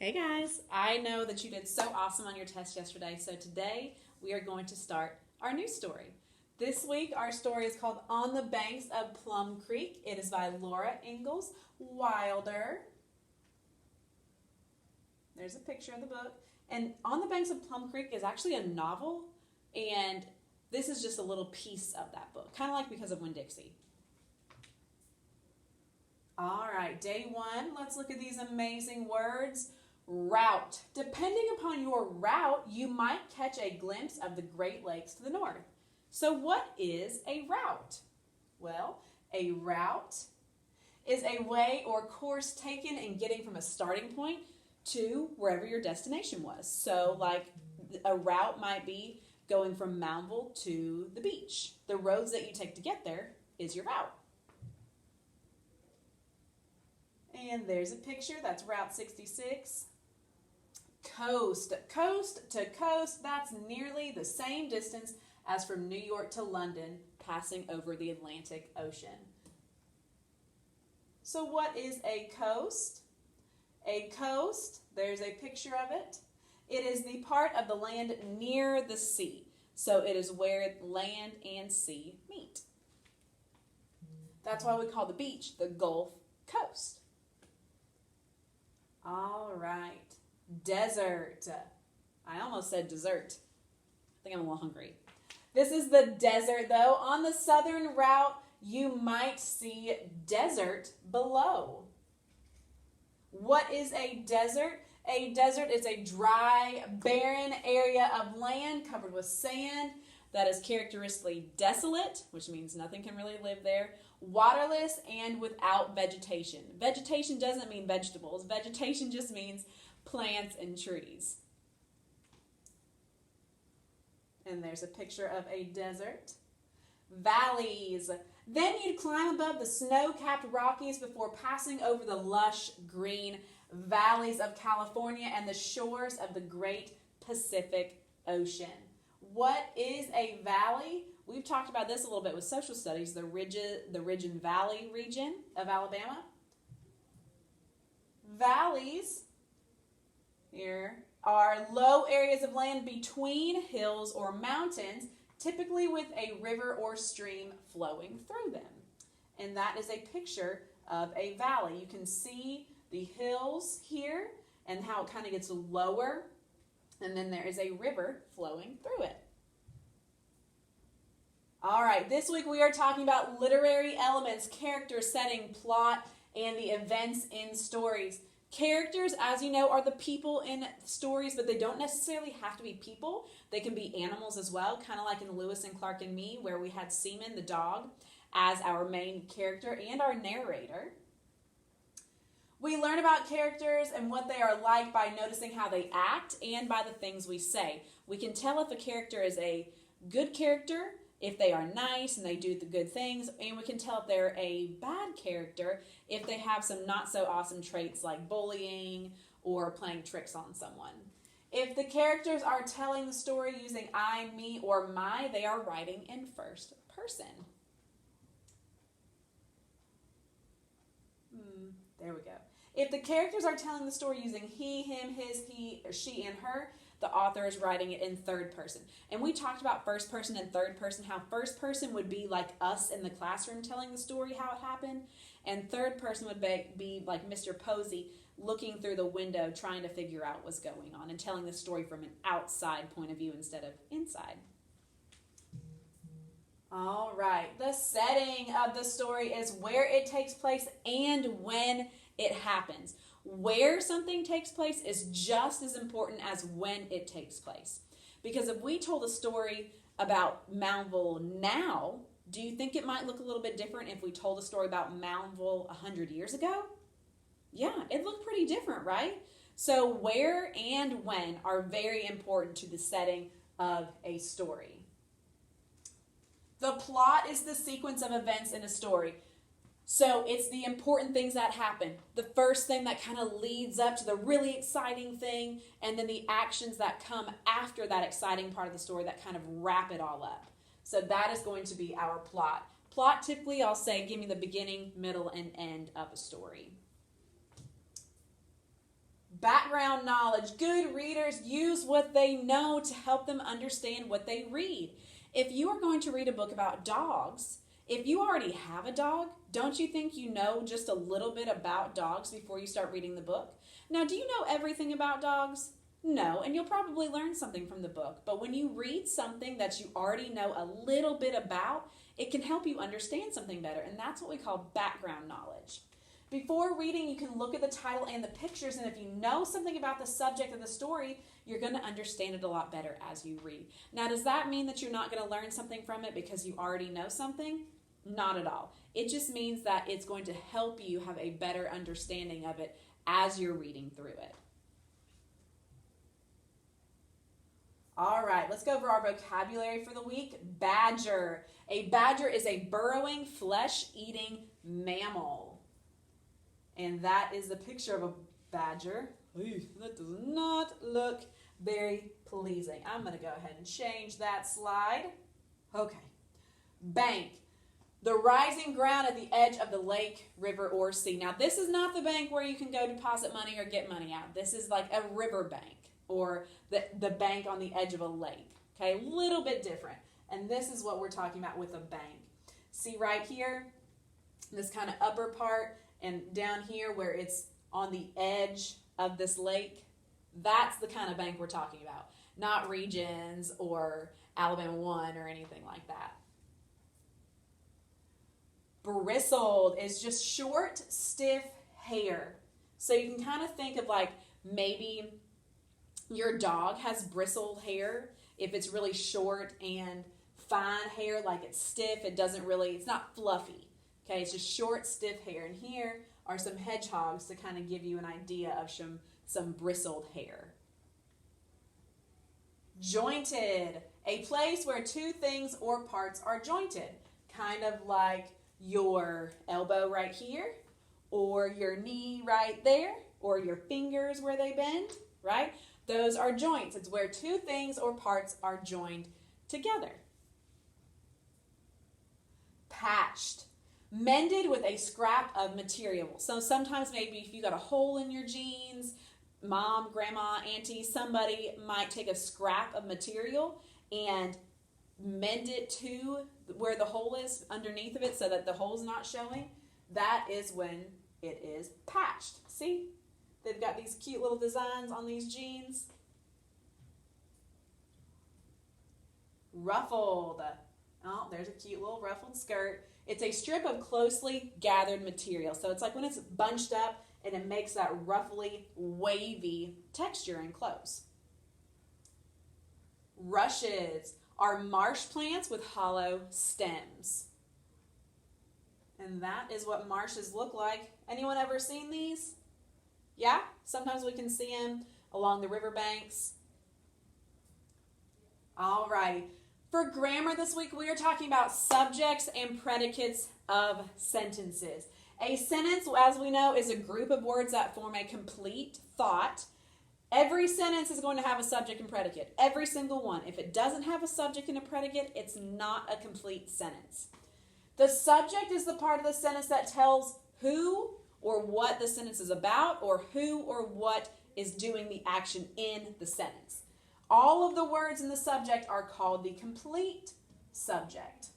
Hey guys, I know that you did so awesome on your test yesterday, so today we are going to start our new story. This week our story is called On the Banks of Plum Creek. It is by Laura Ingalls Wilder. There's a picture of the book. And On the Banks of Plum Creek is actually a novel, and this is just a little piece of that book, kind of like Because of Winn-Dixie. All right, day one, let's look at these amazing words. Route. Depending upon your route, you might catch a glimpse of the Great Lakes to the north. So what is a route? Well, a route is a way or course taken in getting from a starting point to wherever your destination was. So like a route might be going from Moundville to the beach. The roads that you take to get there is your route. And there's a picture, that's Route 66. Coast. Coast to coast, that's nearly the same distance as from New York to London, passing over the Atlantic Ocean. So what is a coast? A coast, there's a picture of it. It is the part of the land near the sea. So it is where land and sea meet. That's why we call the beach the Gulf Coast. All right. Desert. I almost said dessert. I think I'm a little hungry. This is the desert, though. On the southern route, you might see desert below. What is a desert? A desert is a dry, barren area of land covered with sand that is characteristically desolate, which means nothing can really live there, waterless, and without vegetation. Vegetation doesn't mean vegetables. Vegetation just means plants and trees. And there's a picture of a desert. Valleys. Then you'd climb above the snow-capped Rockies before passing over the lush green valleys of California and the shores of the great Pacific Ocean. What is a valley? We've talked about this a little bit with social studies, the Ridge and Valley region of Alabama. Valleys here are low areas of land between hills or mountains, typically with a river or stream flowing through them. And that is a picture of a valley. You can see the hills here and how it kind of gets lower, and then there is a river flowing through it. All right, this week we are talking about literary elements, character, setting, plot, and the events in stories. Characters, as you know, are the people in stories, but they don't necessarily have to be people. They can be animals as well, kind of like in Lewis and Clark and Me, where we had Seaman, the dog, as our main character and our narrator. We learn about characters and what they are like by noticing how they act and by the things we say. We can tell if a character is a good character, if they are nice and they do the good things, and we can tell if they're a bad character if they have some not so awesome traits like bullying or playing tricks on someone. If the characters are telling the story using I, me, or my, they are writing in first person. There we go. If the characters are telling the story using he, him, his, he, or she, and her, the author is writing it in third person. And we talked about first person and third person, how first person would be like us in the classroom telling the story, how it happened. And third person would be like Mr. Posey looking through the window trying to figure out what's going on and telling the story from an outside point of view instead of inside. All right, the setting of the story is where it takes place and when it happens. Where something takes place is just as important as when it takes place. Because if we told a story about Moundville now, do you think it might look a little bit different if we told a story about Moundville 100 years ago? Yeah, it looked pretty different, right? So where and when are very important to the setting of a story. The plot is the sequence of events in a story. So it's the important things that happen. The first thing that kind of leads up to the really exciting thing, and then the actions that come after that exciting part of the story that kind of wrap it all up. So that is going to be our plot. Plot, typically, I'll say, give me the beginning, middle, and end of a story. Background background knowledge. Good readers use what they know to help them understand what they read. If you are going to read a book about dogs, if you already have a dog, don't you think you know just a little bit about dogs before you start reading the book? Now, do you know everything about dogs? No, and you'll probably learn something from the book. But when you read something that you already know a little bit about, it can help you understand something better, and that's what we call background knowledge. Before reading, you can look at the title and the pictures, and if you know something about the subject of the story, you're going to understand it a lot better as you read. Now, does that mean that you're not going to learn something from it because you already know something? Not at all. It just means that it's going to help you have a better understanding of it as you're reading through it. All right, let's go over our vocabulary for the week. Badger. A badger is a burrowing, flesh-eating mammal. And that is the picture of a badger. That does not look very pleasing. I'm going to go ahead and change that slide. Okay. Bank. The rising ground at the edge of the lake, river, or sea. Now, this is not the bank where you can go deposit money or get money out. This is like a river bank or the bank on the edge of a lake. Okay, a little bit different. And this is what we're talking about with a bank. See right here, this kind of upper part, and down here where it's on the edge of this lake, that's the kind of bank we're talking about. Not Regions or Alabama 1 or anything like that. Bristled is just short, stiff hair. So you can kind of think of like maybe your dog has bristled hair. If it's really short and fine hair, like it's stiff, it's not fluffy. Okay, it's just short, stiff hair. And here are some hedgehogs to kind of give you an idea of some bristled hair. Jointed, a place where two things or parts are jointed. Kind of like your elbow right here, or your knee right there, or your fingers where they bend, right? Those are joints. It's where two things or parts are joined together. Patched. Mended with a scrap of material. So sometimes maybe if you got a hole in your jeans, mom, grandma, auntie, somebody might take a scrap of material and mend it to where the hole is underneath of it so that the hole's not showing. That is when it is patched. See? They've got these cute little designs on these jeans. Ruffled. Oh, there's a cute little ruffled skirt. It's a strip of closely gathered material. So it's like when it's bunched up and it makes that ruffly, wavy texture in clothes. Rushes are marsh plants with hollow stems. And that is what marshes look like. Anyone ever seen these? Yeah? Sometimes we can see them along the riverbanks. All right. For grammar this week, we are talking about subjects and predicates of sentences. A sentence, as we know, is a group of words that form a complete thought. Every sentence is going to have a subject and predicate. Every single one. If it doesn't have a subject and a predicate, it's not a complete sentence. The subject is the part of the sentence that tells who or what the sentence is about, or who or what is doing the action in the sentence. All of the words in the subject are called the complete subject.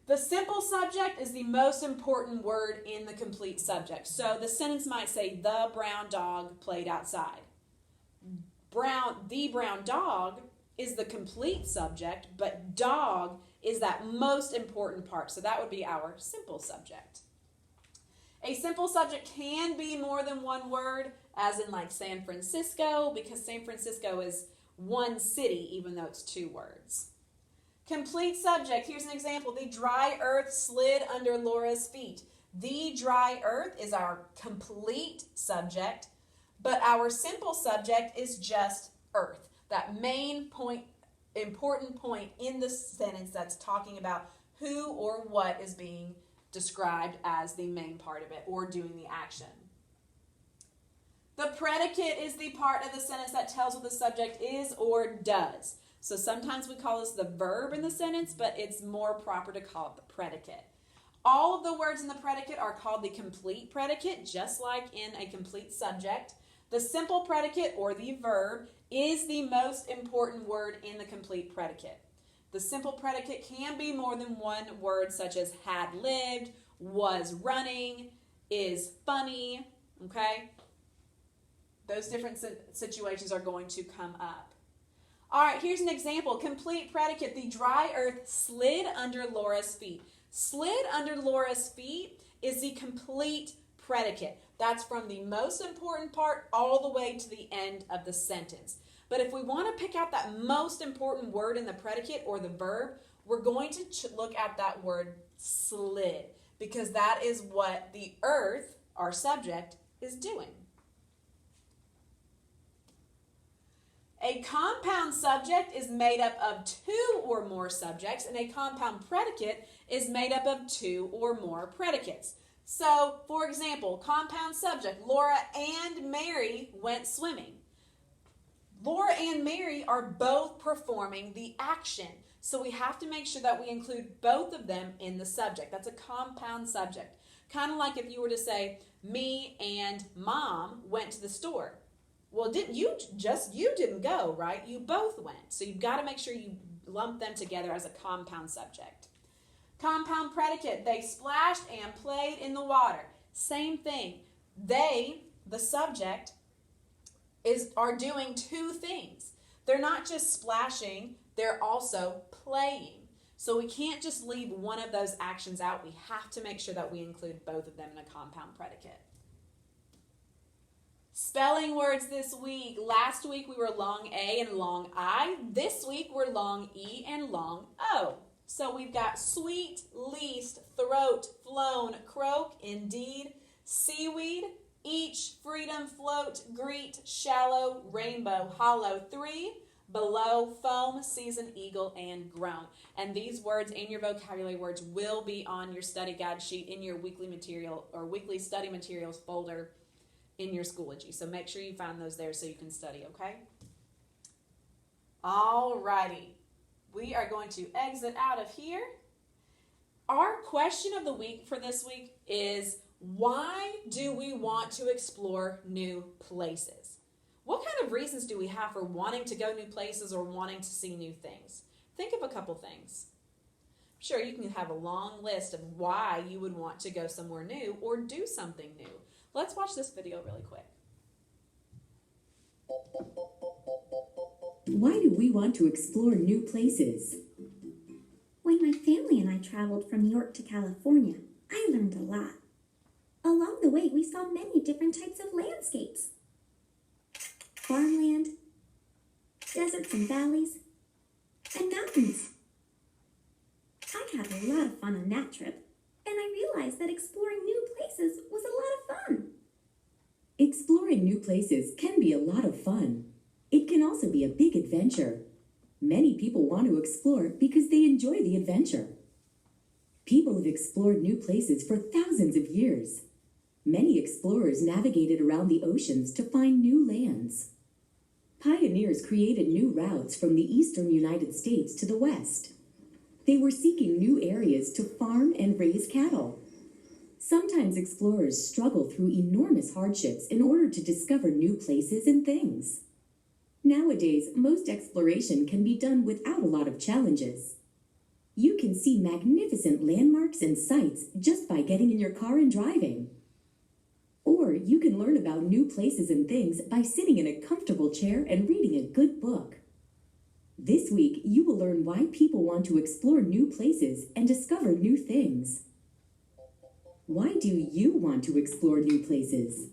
The simple subject is the most important word in the complete subject. So the sentence might say, the brown dog played outside. The brown dog is the complete subject, but dog is that most important part. So that would be our simple subject. A simple subject can be more than one word, as in like San Francisco, because San Francisco is one city, even though it's two words. Complete subject, here's an example. The dry earth slid under Laura's feet. The dry earth is our complete subject, but our simple subject is just earth. That main point, important point in the sentence that's talking about who or what is being described as the main part of it or doing the action. The predicate is the part of the sentence that tells what the subject is or does. So sometimes we call this the verb in the sentence, but it's more proper to call it the predicate. All of the words in the predicate are called the complete predicate, just like in a complete subject. The simple predicate, or the verb, is the most important word in the complete predicate. The simple predicate can be more than one word, such as had lived, was running, is funny, okay? Those different situations are going to come up. All right, here's an example. Complete predicate. The dry earth slid under Laura's feet. Slid under Laura's feet is the complete predicate. That's from the most important part all the way to the end of the sentence. But if we want to pick out that most important word in the predicate or the verb, we're going to look at that word slid, because that is what the earth, our subject, is doing. A compound subject is made up of two or more subjects, and a compound predicate is made up of two or more predicates. So, for example, compound subject, Laura and Mary went swimming. Laura and Mary are both performing the action, so we have to make sure that we include both of them in the subject. That's a compound subject. Kind of like if you were to say, me and Mom went to the store. Well, you didn't go, right? You both went. So you've got to make sure you lump them together as a compound subject. Compound predicate, they splashed and played in the water. Same thing. They, the subject, are doing two things. They're not just splashing, they're also playing. So we can't just leave one of those actions out. We have to make sure that we include both of them in a compound predicate. Spelling words this week. Last week we were long A and long I. This week we're long E and long O. So we've got sweet, least, throat, flown, croak, indeed, seaweed, each, freedom, float, greet, shallow, rainbow, hollow, three, below, foam, season, eagle, and groan. And these words and your vocabulary words will be on your study guide sheet in your weekly material or weekly study materials folder in your Schoology. So make sure you find those there so you can study, okay? All righty. We are going to exit out of here. Our question of the week for this week is, why do we want to explore new places? What kind of reasons do we have for wanting to go new places or wanting to see new things? Think of a couple things. Sure, you can have a long list of why you would want to go somewhere new or do something new. Let's watch this video really quick. Why do we want to explore new places? When my family and I traveled from New York to California, I learned a lot. Along the way, we saw many different types of landscapes. Farmland, deserts and valleys, and mountains. I had a lot of fun on that trip, and I realized that exploring new places was a lot of fun. Exploring new places can be a lot of fun. It can also be a big adventure. Many people want to explore because they enjoy the adventure. People have explored new places for thousands of years. Many explorers navigated around the oceans to find new lands. Pioneers created new routes from the eastern United States to the west. They were seeking new areas to farm and raise cattle. Sometimes explorers struggle through enormous hardships in order to discover new places and things. Nowadays, most exploration can be done without a lot of challenges. You can see magnificent landmarks and sights just by getting in your car and driving. Or you can learn about new places and things by sitting in a comfortable chair and reading a good book. This week, you will learn why people want to explore new places and discover new things. Why do you want to explore new places?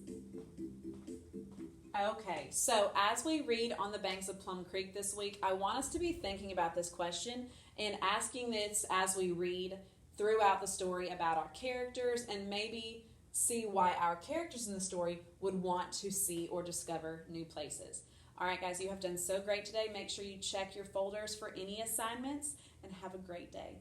Okay, so as we read On the Banks of Plum Creek this week, I want us to be thinking about this question and asking this as we read throughout the story about our characters and maybe see why our characters in the story would want to see or discover new places. All right, guys, you have done so great today. Make sure you check your folders for any assignments and have a great day.